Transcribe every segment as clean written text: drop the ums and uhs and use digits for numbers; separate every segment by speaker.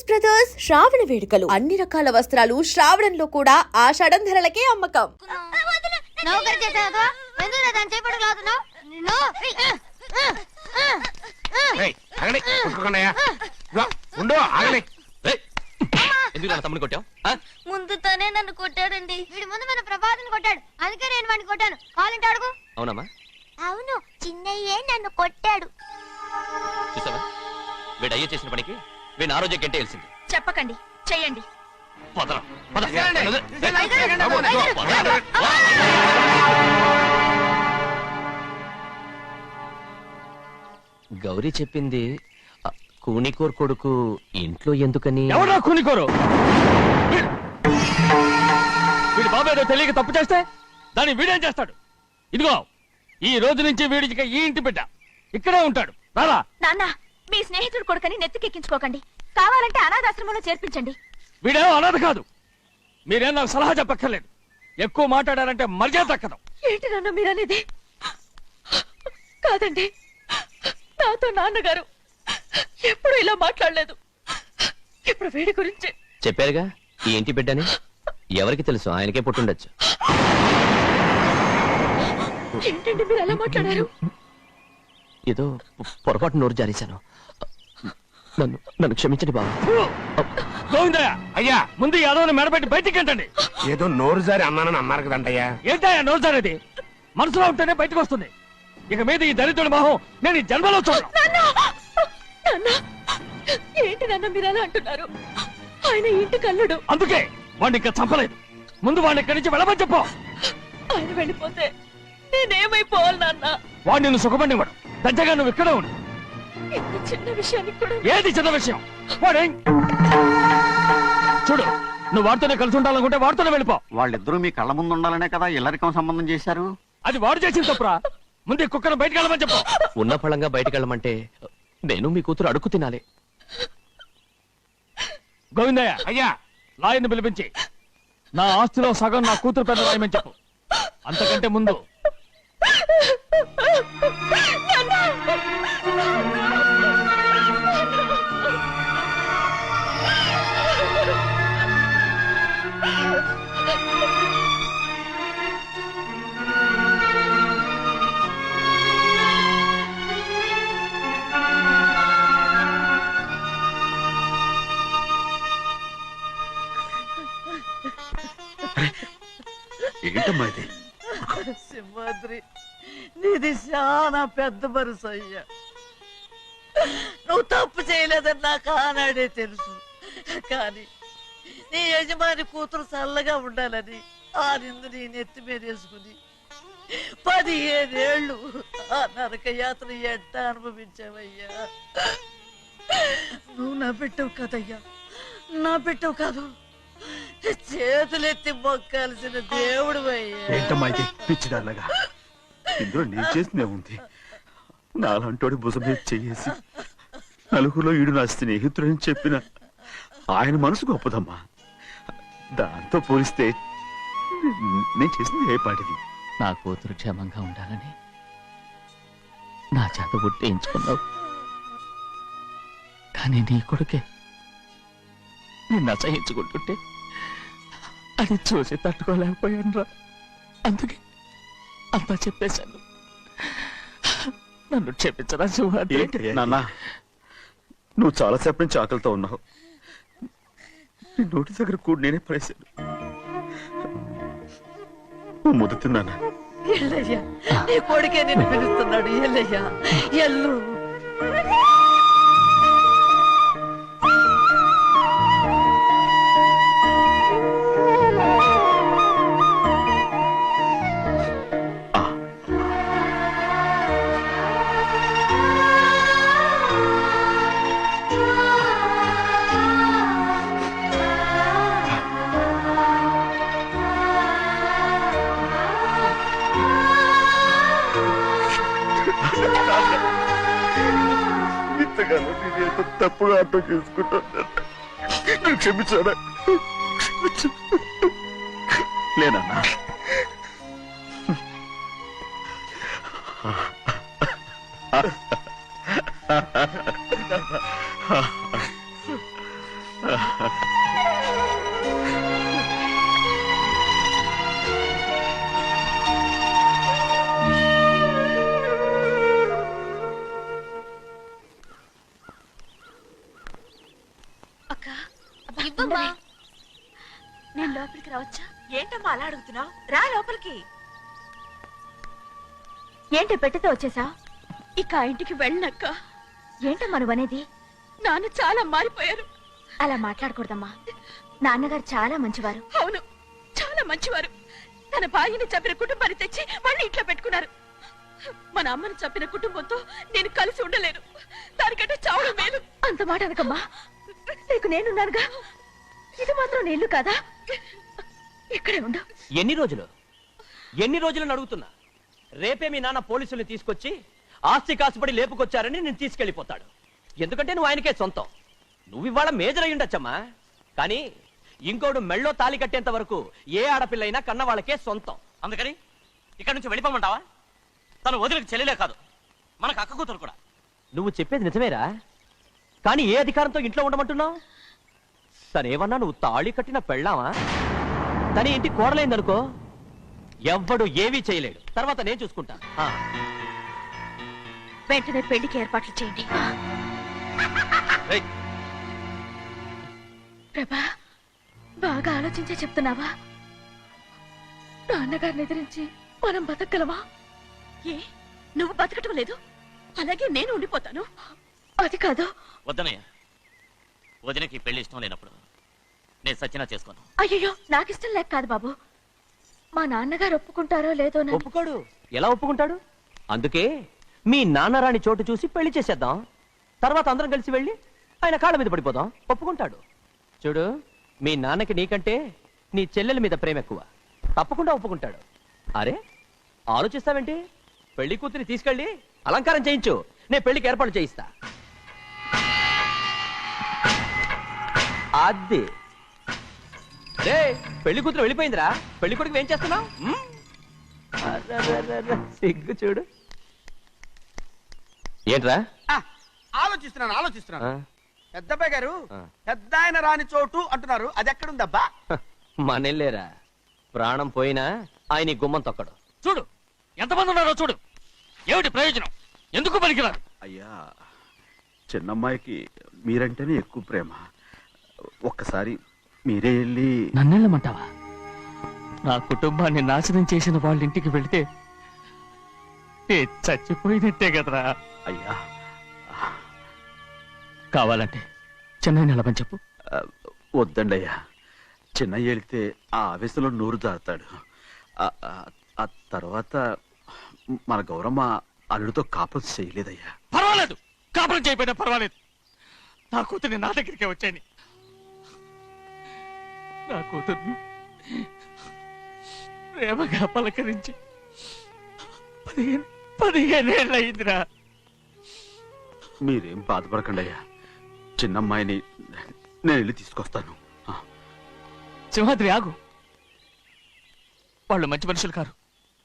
Speaker 1: Saris brothers శ్రావణ వేడుకలు అన్ని రకాల వస్త్రాలు శ్రావణంలో కూడా ఆషాఢం ధరలకే అమ్మకం.
Speaker 2: ముందు తనే నన్ను కొట్టాడండి. వీడి ముందు మన ప్రభాతం కొట్టాడు, అందుకే నేను వాడిని కొట్టాను. కావాలంటే అడుగు.
Speaker 3: అవునమ్మా?
Speaker 2: అవును, చిన్నయ్యే నన్ను కొట్టాడు.
Speaker 3: చూసావా, వీడు అయ్యే చేసిన పనికి వీడిని ఆ రోజే గంటే తెలిసింది.
Speaker 2: చెప్పకండి, చెయ్యండి.
Speaker 3: గౌరీ చెప్పింది కూనికోర్ కొడుకు ఇంట్లో ఎందుకని.
Speaker 4: ఎవరా కూనికోరు? వీడి బాబు ఏదో తెలియక తప్పు చేస్తే దాన్ని వీడేం చేస్తాడు? ఇదిగో, ఈ రోజు నుంచి వీడికి ఈ ఇంటి బిడ్డ ఇక్కడే ఉంటాడు. రారా.
Speaker 2: నాన్న, మీ స్నేహితుడు కొడుకని నెత్తికెక్కించుకోకండి. కావాలంటే అనాథాశ్రమంలో చేర్పించండి.
Speaker 4: వీడేమో అనాథ కాదు. మీరేం నాకు సలహా చెప్పక్కర్లేదు. ఎక్కువ మాట్లాడారంటే మర్యాద దక్కదు.
Speaker 2: ఏంటి నాన్న మీరనేది? కాదండి, నాతో నాన్నగారు ఎప్పుడు ఇలా మాట్లాడలేదు. ఇప్పుడు వీడి గురించి
Speaker 3: చెప్పారుగా ఈ ఇంటి బిడ్డని. ఎవరికి తెలుసు, ఆయనకే పుట్టుండొచ్చు.
Speaker 2: ఏంటండి మీరు ఎలా మాట్లాడారు?
Speaker 3: ఏదో పొరపాటు నోరు జారేశాను. నన్ను క్షమించండి బాబు.
Speaker 4: గోవిందయ్య, అయ్యా ముందు యాదవ్ని మెడబెట్టి బయటికి ఏంటండి?
Speaker 5: ఏదో నోరు జారి అన్నానని అన్నారు కదంటయ్యా.
Speaker 4: ఏంటయ్యా నోరు జారేది? మనసులో ఉంటేనే బయటకు వస్తుంది. ఇక మీద ఈ దరిద్రుడి మొహం నేను ఈ జన్మలో చూడను.
Speaker 2: ఏంటి నాన్న మీరు ఎలా అంటున్నారు? ఆయన ఇంటి కల్లుడు.
Speaker 4: అందుకే వాడిని ఇంకా చంపలేదు. ముందు వాడిని ఇక్కడి నుంచి వెళ్ళమని చెప్పు.
Speaker 2: ఆయన వెళ్ళిపోతే నేనేమైపోవాలి నాన్న?
Speaker 4: వాడిని నువ్వు సుఖపడివాడు. దచ్చగా నువ్వు ఇక్కడే ఉండు.
Speaker 2: ఇంత చిన్న విషయానికి కూడా.
Speaker 4: ఏది చిన్న విషయం? వాడే చూడు, నువ్వు వాడితోనే కలిసి ఉండాలనుకుంటే వాడితోనే వెళ్ళిపో.
Speaker 6: వాళ్ళిద్దరూ మీ కళ్ళ ముందు ఉండాలనే కదా ఇల్లరికం సంబంధం చేశారు.
Speaker 4: అది వాడు చేసిన తప్పురా. ముందు కుక్కను బయటకు వెళ్ళమని చెప్పు.
Speaker 3: ఉన్న ఫలంగా బయటకు వెళ్ళమంటే నేను మీ కూతురు అడుగు తినాలి.
Speaker 4: గోవిందయ్య, అయ్యా లాయర్ని పిలిపించి నా ఆస్తిలో సగం నా కూతురు పెద్ద రాయమని చెప్పు. అంతకంటే ముందు
Speaker 6: ఏంటమ్మా ఇది?
Speaker 7: సింహాద్రి, నీది చాలా పెద్ద మనసు అయ్యా. నువ్వు తప్పు చేయలేదని నాకు ఆనాడే తెలుసు. కానీ నీ యజమాని కూతురు చల్లగా ఉండాలని ఆ నిందు నీ నెత్తి మీద వేసుకుని 15 ఏళ్ళు ఆ నరక యాత్ర ఎట్ట అనుభవించావయ్యా. నువ్వు నా పెట్టవు కదయ్యా, నా పెట్టవు కాదు, చేతులెత్తి మొక్కాల్సిన దేవుడు అయ్యా.
Speaker 6: ఏంటమ్మా ఇది పిచ్చిదాన్నగా? ఇందులో నేను చేసినే ఉంది. నాలంటోడి భుజం మీద చెయ్యేసి నలుగురిలో ఈడు నా స్నేహితుడని చెప్పిన ఆయన మనసు గొప్పదమ్మా. దాంతో పోలిస్తే నేను చేసింది ఏ పాటిది?
Speaker 3: నా కూతురు క్షేమంగా ఉండాలని నా చేత గుర్తించుకున్నావు. కానీ నీ కొడుకే నిన్ను అసహించుకుంటుంటే అది చూసి తట్టుకోలేకపోయాను రా. అందుకే అంతా చెప్పేశాను. నన్ను క్షమించరా సింహాద్రి.
Speaker 6: నాన్న, నువ్వు చాలాసేపు నుంచి ఆకలితో ఉన్నావు. నీ నోటి దగ్గర కూడా నేనే పడేశాను. నువ్వు ముద్దు తిన్నానా?
Speaker 7: ఎల్లయ్యా, నీ కొడుకే నిన్ను పిలుస్తున్నాడు. ఎల్లయ్యా, ఎల్లు.
Speaker 6: ఇంతకాలం నేనేదో తప్పుగా అర్థం చేసుకుంటాను. క్షమించాడా? లేనన్నా,
Speaker 2: ఇవ్వమ్మా.
Speaker 8: నేను లోపలికి రావచ్చా? ఏంటమ్మా అలా అడుగుతున్నావు? రా లోపలికి. ఏంటి పెట్టితే వచ్చేసా? ఇక ఆ ఇంటికి వెళ్ళనక్క. ఏంటమ్మా నువ్వు అనేది? నాన్న చాలా మారిపోయారు. అలా మాట్లాడకూడదమ్మా. నాన్నగారు చాలా మంచివారు. అవును, చాలా మంచివారు. తన భార్యని చంపిన కుటుంబాన్ని తెచ్చి మళ్ళీ ఇంట్లో పెట్టుకున్నారు. మన అమ్మను చంపిన కుటుంబంతో నేను కలిసి ఉండలేను. దానికంటే చావడం మేలు. అంత మాట అనకమ్మా. నీకు నేనున్నానుగా. ఇది మాత్రం నేను కాదా? ఇక్కడే ఉండు.
Speaker 3: ఎన్ని రోజులు అడుగుతున్నా. రేపే మీ నాన్న పోలీసుల్ని తీసుకొచ్చి ఆస్తి కాసుపడి లేపుకొచ్చారని నేను తీసుకెళ్లిపోతాడు. ఎందుకంటే నువ్వు ఆయనకే సొంతం. నువ్వు ఇవాళ మేజర్ అయి ఉండొచ్చమ్మా, కానీ ఇంకోడు మెళ్ళో తాలి కట్టేంత వరకు ఏ ఆడపిల్లైనా కన్న వాళ్ళకే సొంతం. అందుకని ఇక్కడి నుంచి వెళ్ళిపోమంటావా? తను వదిలికి చెల్లెలే కాదు, మనకు అక్క కూతురు కూడా. నువ్వు చెప్పేది నిజమేరా, కానీ ఏ అధికారంతో ఇంట్లో ఉండమంటున్నావు? తనేమన్నా నువ్వు తాళి కట్టిన పెళ్ళావా? తన ఇంటి కోడలైందనుకో, ఎవ్వడు ఏమీ చేయలేడు. తర్వాత నేను చూసుకుంటా.
Speaker 8: వెంటనే పెళ్లికి ఏర్పాట్లు చేయండి. ప్రభా, బాగా ఆలోచించే చెప్తున్నావా? నాన్నగారిని ఎదిరించి మనం బతకగలవా? ఏ, నువ్వు బతకటం లేదు, అలాగే నేను ఉండిపోతాను. అది కాదు.
Speaker 3: వద్దనయ్య, వదినకి పెళ్లి ఇష్టం లేనప్పుడు నేను సచ్చినా చేసుకోను.
Speaker 8: అయ్యో, నాకు ఇష్టం లేక కాదు బాబు. మా నాన్నగారు ఒప్పుకుంటారో లేదో.
Speaker 3: ఒప్పుకోడు. ఎలా ఒప్పుకుంటాడు? అందుకే మీ నాన్నరాని చోటు చూసి పెళ్లి చేసేద్దాం. తర్వాత అందరం కలిసి వెళ్ళి ఆయన కాళ్ళ మీద పడిపోదాం. ఒప్పుకుంటాడు. చూడు, మీ నాన్నకి నీకంటే నీ చెల్లెల మీద ప్రేమ ఎక్కువ. తప్పకుండా ఒప్పుకుంటాడు. అరే, ఆలోచిస్తావేంటి? పెళ్లి కూతురి తీసుకెళ్ళి అలంకారం చేయించు, నేను పెళ్లికి ఏర్పాటు చేయిస్తా. అది రే, పెళ్లి కూతురు వెళ్ళిపోయిందిరా. పెళ్లి కొడుకు ఏం చేస్తున్నావు? సిగ్గు చూడు. ఏంట్రా?
Speaker 9: ఆలోచిస్తున్నాను. పెద్దబ్బాయి గారు, పెద్ద ఆయన రాని చోటు అంటున్నారు, అది ఎక్కడుందబ్బా?
Speaker 3: మనెళ్ళేరా, ప్రాణం పోయినా ఆయన గుమ్మం తొక్కడు.
Speaker 4: చూడు ఎంతమంది ఉన్నారో చూడు. ఏమిటి ప్రయోజనం? ఎందుకు పనికిరారు?
Speaker 6: అయ్యా, చిన్నమ్మాయికి మీరంటేనే ఎక్కువ ప్రేమ. ఒక్కసారి మీరే వెళ్ళి.
Speaker 4: నన్నెళ్ళమంటావా? నా కుటుంబాన్ని నాశనం చేసిన వాళ్ళ ఇంటికి వెళితే చచ్చిపోయినట్టే కదరా.
Speaker 6: అయ్యా,
Speaker 4: కావాలంటే చెన్నై నిలబని చెప్పు.
Speaker 6: వద్దండి అయ్యా. చిన్నయ్య వెళితే ఆ ఆవేశంలో నోరు జారుతాడు. ఆ తర్వాత మన గౌరమ్మ అల్లుడితో కాపురం చేయలేదయ్యా.
Speaker 4: పర్వాలేదు, కాపురం చేయకపోయినా పర్వాలేదు. నా కూతుర్ని నా దగ్గరికే వచ్చాయని. నా కూతుర్ని ప్రేమగా పలకరించి 15 ఏళ్ళయిందిరా.
Speaker 6: మీరేం బాధపడకండి అయ్యా. చిన్నమ్మాయిని నేను వెళ్ళి తీసుకొస్తాను.
Speaker 4: సింహాద్రి, ఆగు. వాళ్ళు మంచి మనుషులు కారు.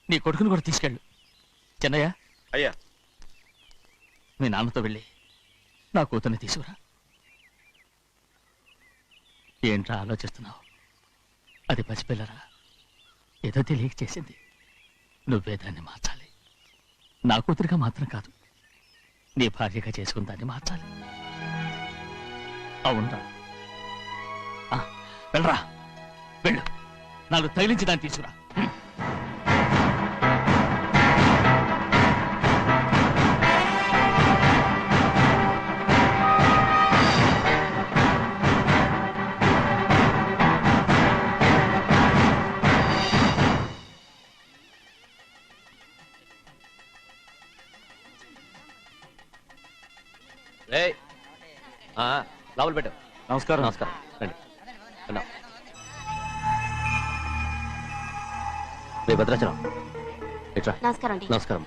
Speaker 4: నీ కొడుకుని కూడా తీసుకెళ్ళు. చెన్నయ్య,
Speaker 6: అయ్యా,
Speaker 4: మీ నాన్నతో వెళ్ళి నా కూతుర్ని తీసుకురా. ఏంట్రా ఆలోచిస్తున్నావు? అది పసిపిల్లరా, ఏదో తెలియక చేసింది. నువ్వే దాన్ని మార్చాలి. నా కూతురిగా మాత్రం కాదు, నీ భార్యగా చేసుకుని దాన్ని మార్చాలి. అవునరా? వెళ్ళరా, వెళ్ళు. నాలుగు తగిలించి దాన్ని తీసుకురా.
Speaker 3: లోపల పెట్టు.
Speaker 4: నమస్కారం.
Speaker 3: నమస్కారం. రండి. రే భద్రాచలం, ఎట్రా.
Speaker 2: నమస్కారం అండి.
Speaker 3: నమస్కారం.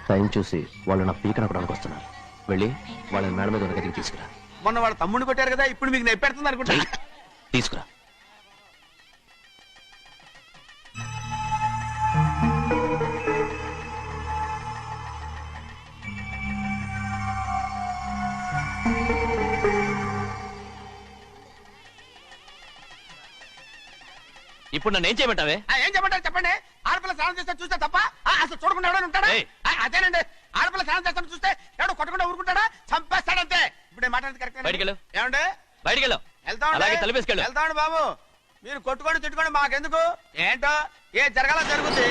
Speaker 3: టైం చూసి వాళ్ళు నా పీక నక్కడానికి వస్తున్నారు. వెళ్ళి వాళ్ళని మేడ మీద ఉన్న గదికి తీసుకురా.
Speaker 9: మొన్న వాళ్ళ తమ్ముడిని కొట్టారు కదా, ఇప్పుడు మీకు నెప్పెడుతుంది అనుకుంటా.
Speaker 3: తీసుకురా. ఇప్పుడు నన్ను ఏం చేయమంటావే?
Speaker 9: ఏం చెప్పంటారు చెప్పండి. ఆడపిల్ల స్నానం చేస్తే చూస్తే తప్ప అసలు చూడకుండా ఎవడైనా ఉంటాడా?
Speaker 3: ఏయ్.
Speaker 9: అదేనండి, ఆడపిల్ల స్నానం చేస్తాను చూస్తే ఎవడో కొట్టకుండా ఊరుకుంటాడా? చంపేస్తాడంతే. ఇప్పుడు మాట్లాడేది కరెక్ట్.
Speaker 3: బయటికెళ్ళు.
Speaker 9: ఏమండి?
Speaker 3: బయటికెళ్ళు.
Speaker 9: వెళ్తామండి.
Speaker 3: అలాగే తలపేసుకెళ్ళు.
Speaker 9: వెళ్తామండి బాబు. మీరు కొట్టుకోండి తిట్టుకోండి, మాకెందుకు? ఏంటో ఏ జరగాల జరుగుతుంది.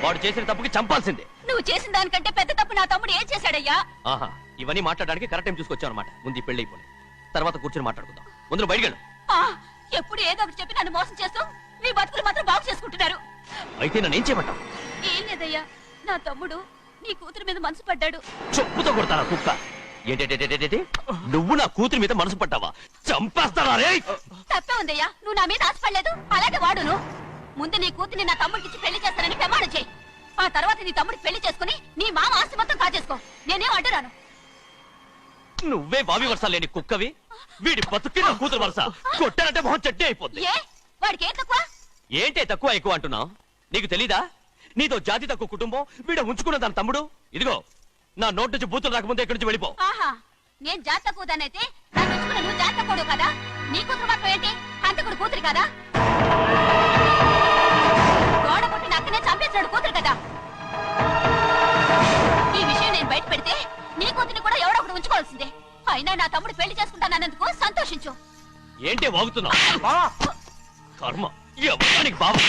Speaker 3: వాడు చేసిన తప్పుకి చంపాల్సిందే.
Speaker 8: నువ్వు చేసిన దానికంటే పెద్ద తప్పు నా తమ్ముడు ఏం చేశాడయ్యా?
Speaker 3: ఆహా, ఇవన్నీ మాట్లాడడానికి కరెక్ట్ టైం చూసుకొచ్చావు అనమాట. ముందు ఈ పెళ్లి అయిపోయి తర్వాత కూర్చొని మాట్లాడుకుందాం. ముందు బయటికెళ్ళు.
Speaker 8: ఎప్పుడు ఏదో ఒకటి చెప్పి నన్ను మోసం చేస్తూ మీ బతుకులు మాత్రం బాగు చేసుకుంటున్నారు.
Speaker 3: అయితే నన్ను ఏం చేయమంటావు?
Speaker 8: ఏం లేదయ్యా, నా తమ్ముడు నీ కూతురు మీద మనసు పడ్డాడు.
Speaker 3: చెప్పుతో కొడతారా కుక్క? ఏంటేంటి నువ్వు నా కూతురి మీద మనసు పడ్డావా? చంపేస్తారా రే?
Speaker 8: తప్పే ఉందయ్యా, నువ్వు నా మీద ఆశపడలేదు, అలాగే వాడును. ముందు నీ కూతుర్ని నా తమ్ముడికి పెళ్లి చేస్తానని ప్రమాణం చేయి. ఆ తర్వాత నీ తమ్ముడికి పెళ్లి చేసుకుని నీ మామ ఆస్తి మొత్తం కాజేసుకో. నేనేం అడ్డురాను.
Speaker 3: నువ్వే బావి వరుస లేని కుక్కవి. వీడి బతుక్కి నా కూతురు వరుస. కొట్టానంటే మొహం చెట్టే అయిపోద్ది.
Speaker 8: ఏ వాడికి ఏం తక్కువ?
Speaker 3: ఏంటే తక్కువ ఎక్కువ అంటున్నావు? నీకు తెలీదా? నీతో జాతి తక్కువ కుటుంబం వీడ ఉంచుకున్న దాని తమ్ముడు. ఇదిగో నా నోటి నుంచి బూతులు రాకముందే ఇక్కడి నుంచి వెళ్ళిపో.
Speaker 8: ఆహా, నేను జాత కూదనైతే నన్ను ఉంచుకున్న నువ్వు జాత కూడు కదా. నీ కూతురు మాత్రం ఏంటి, అంతకుడు కూతురు కదా. గోడ పుట్టిన అక్కనే చంపేశాడు కూతురు కదా. ఈ విషయం నేను బయట పెడితే నీ కూతురిని కూడా ఎవడో ఒకటి ఉంచుకోవాల్సిందే. అయినా నా తమ్ముడు పెళ్లి చేసుకుంటానన్నందుకు సంతోషించు.
Speaker 3: ఏంటే వాగుతున్నావు? కర్మ ఎవరికి బాబు.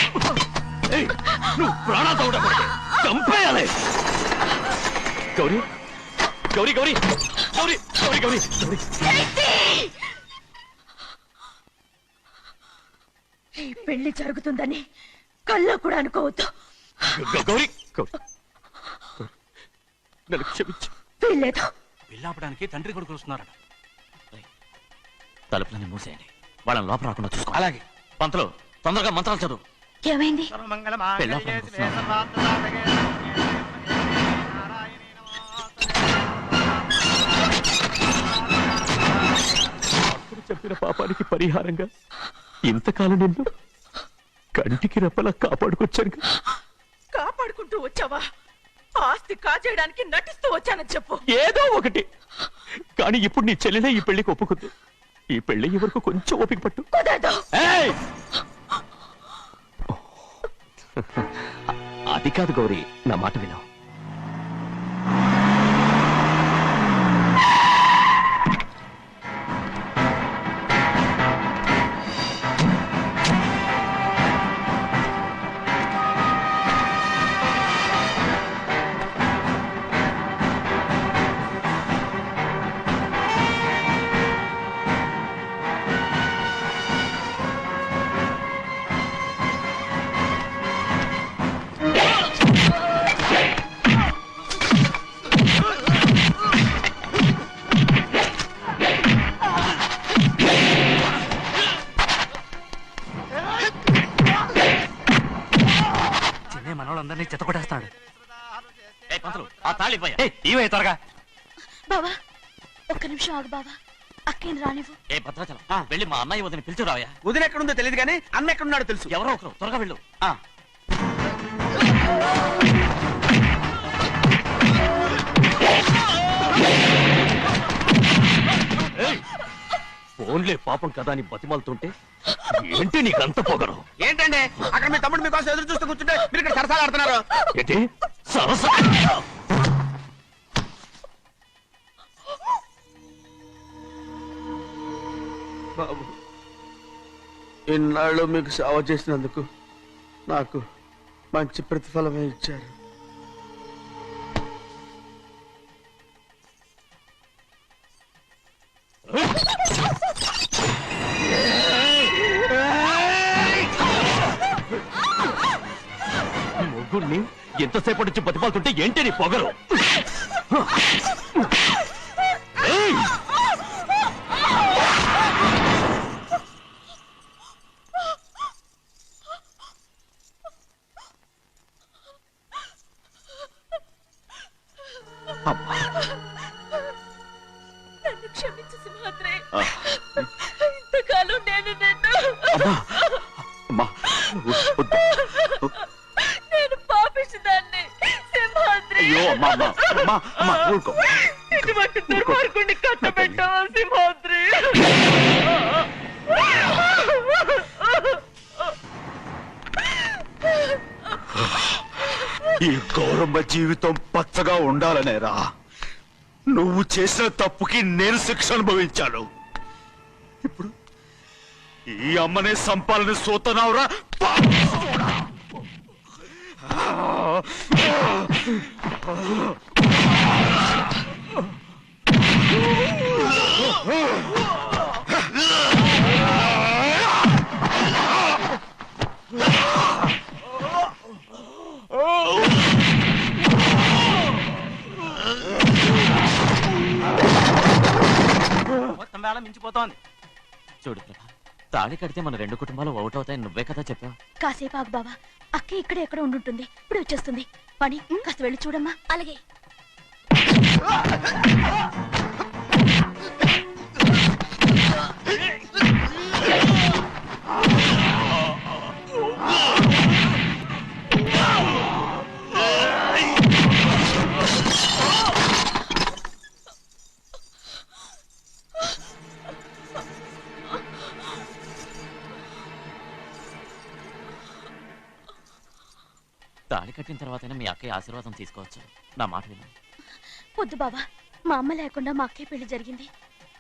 Speaker 3: నువ్వు ప్రాణాలతో ఉండకూడదు. చంపేయాలి. గౌరీ గౌరీ గౌరీ గౌరీ గౌరీ గౌరీ గౌరీ.
Speaker 8: ఈ పెళ్లి జరుగుతుందని కల్లో కూడా అనుకోవద్దు.
Speaker 3: గౌరీ గౌరీ నన్ను క్షమించు.
Speaker 8: వీల్లేదు.
Speaker 9: పెళ్ళాపడానికి తండ్రి కొడుకులు వస్తున్నారట.
Speaker 3: తలుపులని మూసేయండి. వాళ్ళని లోపల రాకుండా చూసుకో.
Speaker 9: అలాగే.
Speaker 3: పంతులు తొందరగా మంత్రాలు చదువు.
Speaker 8: ఏమైంది?
Speaker 3: పెళ్ళాపడానికి వస్తున్నారు. అప్పుడు చెప్పిన పాపానికి పరిహారంగా ఇంతకాలం నిన్ను కంటికి రెప్పలా కాపాడుకొచ్చాను.
Speaker 7: కాపాడుకుంటూ వచ్చావా? ఆస్తి కాజేయడానికి నటిస్తూ వచ్చానని చెప్పు.
Speaker 3: ఏదో ఒకటి. కానీ ఇప్పుడు నీ చెల్లెలే ఈ పెళ్లికి ఒప్పుకుంది. ఈ పెళ్లి వరకు కొంచెం ఓపిక పట్టు. ఏయ్! అది కాదు గౌరీ, నా మాట విను.
Speaker 9: మనోళ్ళందరినీ చెత్తకొట్టేస్తాడు.
Speaker 3: ఇవే త్వరగా.
Speaker 8: బావా ఒక్క నిమిషం ఆగు బావా. అక్కేం రానివ్వు.
Speaker 3: ఏ భద్రాచలం వెళ్ళి మా అన్నయ్య వదిన పిలుచురావయ్యా.
Speaker 9: వదిన ఎక్కడుందో తెలియదు కానీ అన్న ఎక్కడున్నాడో తెలుసు.
Speaker 3: ఎవరో ఒకరు త్వరగా వెళ్ళు. ఫోన్లే పాపం కదా అని బతిమాలుతుంటే ఏంటి నీకంత పొగరు?
Speaker 9: ఏంటండి అక్కడ మీ తమ్ముడు మీకోసం ఎదురు చూస్తూ కూర్చుంటే మీరు ఇక్కడ సరసాలు ఆడుతున్నారు.
Speaker 3: ఏంటి సరస?
Speaker 9: బాబు, ఇన్నాళ్ళు మీకు సేవ చేసినందుకు నాకు మంచి ప్రతిఫలమే ఇచ్చారు.
Speaker 3: ముగ్గురిని ఎంతసేపటి నుంచి బతిమాలుతుంటే ఏంటి నీ పొగరు?
Speaker 8: నన్ను క్షమించు సింహాద్రి. ఇంతకాలం నేను నిన్ను నేను పాపిస్తుందాన్ని సింహాద్రి. ఇటువంటి దుర్మార్గుడిని కట్టబెట్టావా సింహాద్రి?
Speaker 6: ఈ గౌరమ్మ జీవితం పచ్చగా ఉండాలనేరా నువ్వు చేసిన తప్పుకి నేను శిక్ష అనుభవించాను. ఇప్పుడు ఈ అమ్మనే సంపాలని సోతనావురా.
Speaker 3: మొత్తం వేళ మించిపోతోంది. చూడు ప్రభా, తాళి కడితే మన రెండు కుటుంబాలు ఒకటవుతాయని నువ్వే కదా చెప్పావు.
Speaker 8: కాసేపు ఆగు బావా, అక్క ఇక్కడే ఎక్కడ ఉండుంటుంది, ఇప్పుడు వచ్చేస్తుంది. పని కాస్త వెళ్ళి చూడమ్మా. అలాగే.
Speaker 3: తాళి కట్టిన తర్వాతైనా మీ అక్కయ్య ఆశీర్వాదం తీసుకోవచ్చు. నా మాట విను.
Speaker 8: వద్దు బావా, మా అమ్మ లేకుండా మా అక్కయ్య పెళ్లి జరిగింది.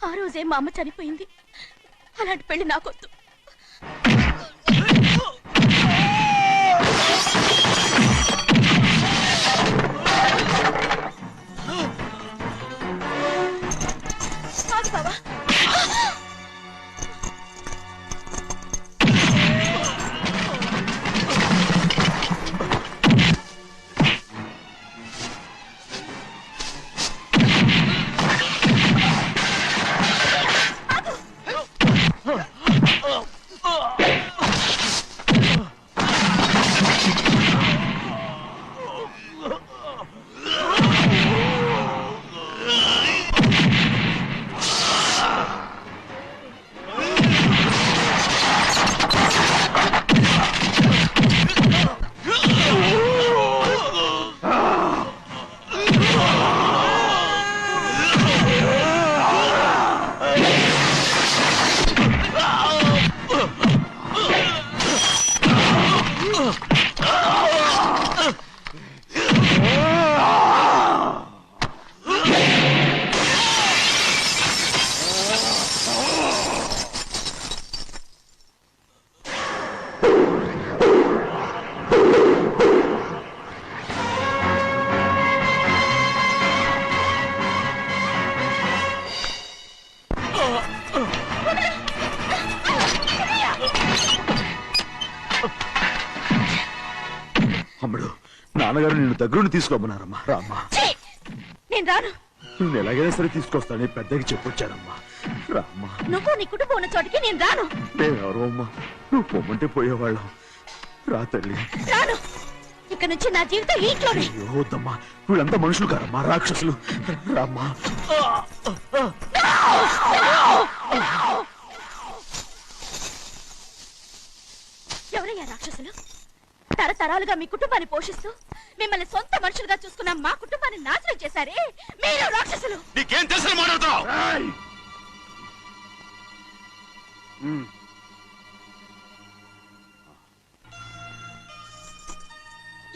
Speaker 8: ఆ రోజే మా అమ్మ చనిపోయింది. అలాంటి పెళ్లి నాకొద్దు. ఆగు బావా.
Speaker 6: అమ్ముడు, నాన్నగారు నిన్ను దగ్గరుండి తీసుకోమన్నారమ్మా. రామ్మా.
Speaker 8: నేను రాను.
Speaker 6: నేను ఎలాగైనా సరే తీసుకొస్తానని పెద్దకి చెప్పొచ్చానమ్మా. రామ్మా.
Speaker 8: నువ్వు నీ కుటుంబం ఉన్న చోటికి నేను రాను.
Speaker 6: నేనెవరో అమ్మా, నువ్వు పొమ్మంటే పోయేవాళ్ళం. రా తల్లి.
Speaker 8: రాను. ఇక్కడ నుంచి నా జీవితం ఈ ఇంట్లోనే.
Speaker 6: అయ్యో వద్దమ్మా, వీళ్ళంతా మనుషులు కారమ్మా, రాక్షసులు. రామ్మా.
Speaker 8: ఎవరయ్యా రాక్షసులు? తరతరాలుగా మీ కుటుంబాన్ని పోషిస్తూ మిమ్మల్ని సొంత మనుషులుగా చూసుకున్న మా కుటుంబాన్ని నాశనం చేశారే మీరు రాక్షసులు.
Speaker 6: నీకేం తెలుసు మాట్లాడుతున్నావు?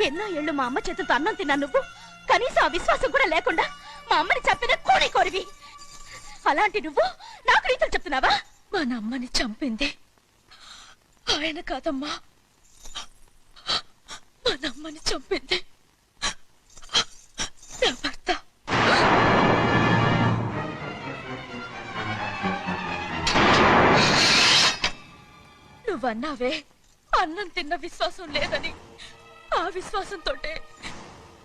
Speaker 8: ఎన్నో ఏళ్ళు మా అమ్మ చేతులతో అన్నం తిన్నా నువ్వు కనీసం ఆ విశ్వాసం కూడా లేకుండా మా అమ్మని చంపిన కోడి కోరివి. అలాంటి నువ్వు నాకు రీతులు చెప్తున్నావా? మా అమ్మని చంపింది ఆయన కాదమ్మా, మా అమ్మని చంపింది నా భర్త. నువ్వన్నావే అన్నం తిన్న విశ్వాసం లేదని. ఆ విశ్వాసంతోటే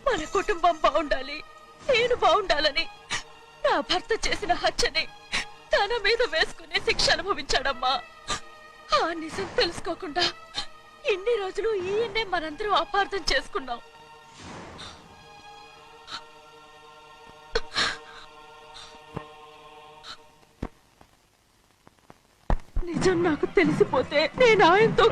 Speaker 8: మన కుటుంబం బాగుండాలి, నేను బాగుండాలని నా భర్త చేసిన హత్యని తన మీద వేసుకునే శిక్ష అనుభవించాడమ్మా. ఆ నిజం తెలుసుకోకుండా ఇన్ని రోజులు ఈయన్నే మనందరం అపార్థం చేసుకున్నాం. నిజం నాకు తెలిసిపోతే నేను ఆయనతో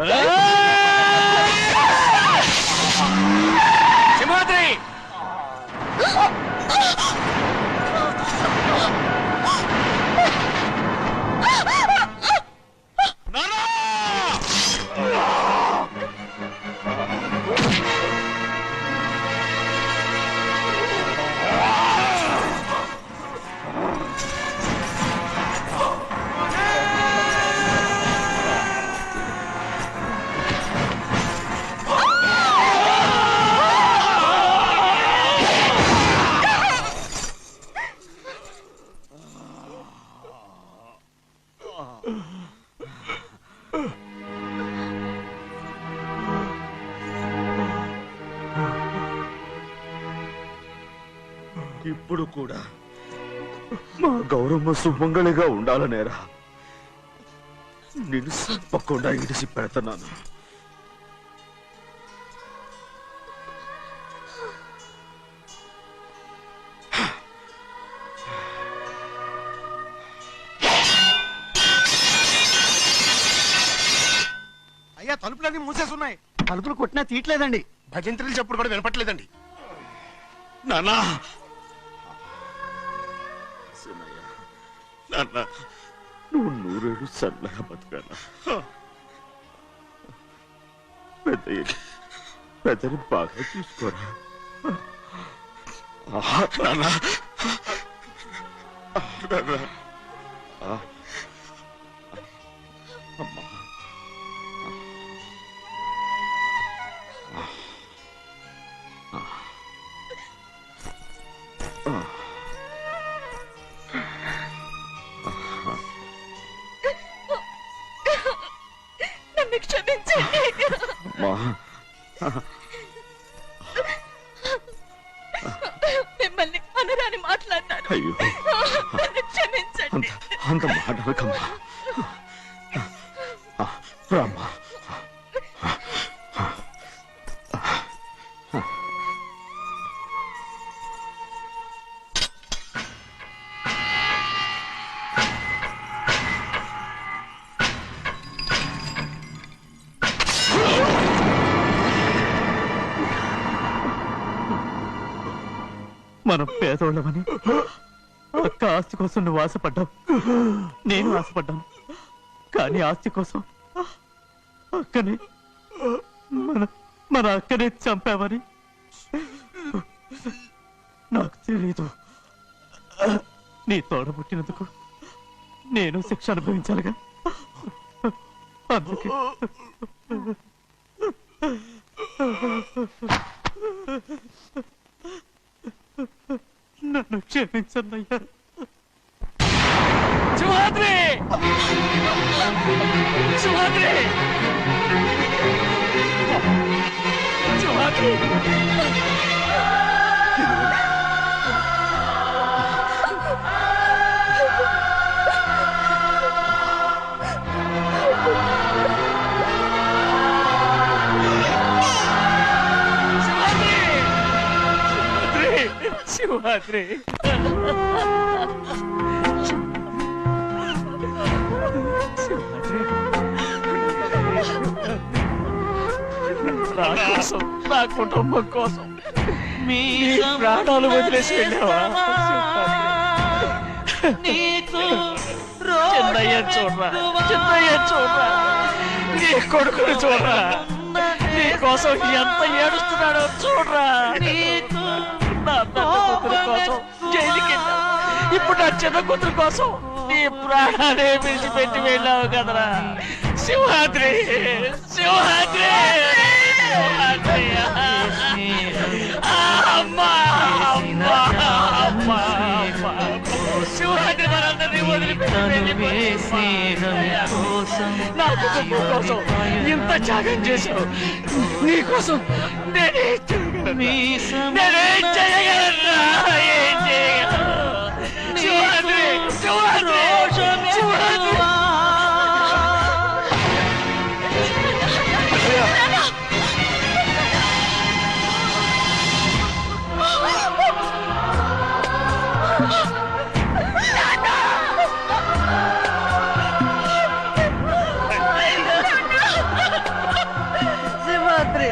Speaker 6: ఇప్పుడు కూడా మా గౌరమ్మ సుమంగళిగా ఉండాలనేరా నేను తప్పకుండా ఇడిసి పెడతాను.
Speaker 9: అయ్యా తలుపులన్నీ మూసేసున్నాయి.
Speaker 5: తలుపులు కొట్టినా తీయట్లేదండి.
Speaker 9: భజంత్రులు చెప్పుడు కూడా వినపట్లేదండి.
Speaker 6: నాన్నా సినయ్య, నాన్న నువ్వు 100 ఏళ్ళు చల్లగా బతకాల. పెద్దని బాగా చూసుకోరా నాన్న. అమ్మా
Speaker 8: నన్ను క్షమించండి. మిమ్మల్ని అనురాని మాట్లాడినాను.
Speaker 6: అయ్యో
Speaker 8: నన్ను క్షమించండి.
Speaker 6: అంత మాటలకమ్మా. రామ్మా.
Speaker 4: మనం పేదోళ్ళమని అక్క ఆస్తి కోసం నువ్వు ఆశపడ్డావు, నేను ఆశపడ్డాను. కానీ ఆస్తి కోసం అక్కనే మన అక్కనే చంపావని నాకు తెలీదు. నీ తోడ పుట్టినందుకు నేను శిక్ష అనుభవించాలిగా. అందుకే నన్ను క్షమించన్నయ్యా.
Speaker 3: సింహాద్రి! సింహాద్రి! సింహాద్రి! సింహాద్రి! నా కోసం, నా కుటుంబం కోసం మీ ప్రాణాలు వదిలేసి వెళ్ళావా? చిన్నయ్య చూడరా, చిన్నయ్య చూడరా, నీ కొడుకుని చూడరా, నీ కోసం ఎంత ఏడుస్తున్నాడో చూడరా. నా పెద్ద కూతురు కోసం జైలుకి వెళ్ళావు, ఇప్పుడు నా చిన్న కూతురు కోసం నీ ప్రాణాలే విడిచిపెట్టి వెళ్ళావు కదరా. సింహాద్రి! సింహాద్రి! సింహాద్రి! అమ్మా! అమ్మా! అమ్మా! సింహాద్రి మనందరినీ వదిలిపెట్టి నా కుటుంబం కోసం ఇంత త్యాగం చేశావు. నీ కోసం నేనేం చేయగలరా? ఏం చేయగలరా? సింహాద్రి! సింహాద్రి! సింహాద్రి!
Speaker 7: సింహాద్రి,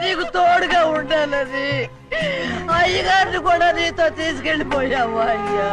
Speaker 7: నీకు తోడుగా ఉండాలని అయ్యగారిని కూడా నీతో తీసుకెళ్ళిపోయావా అయ్యా?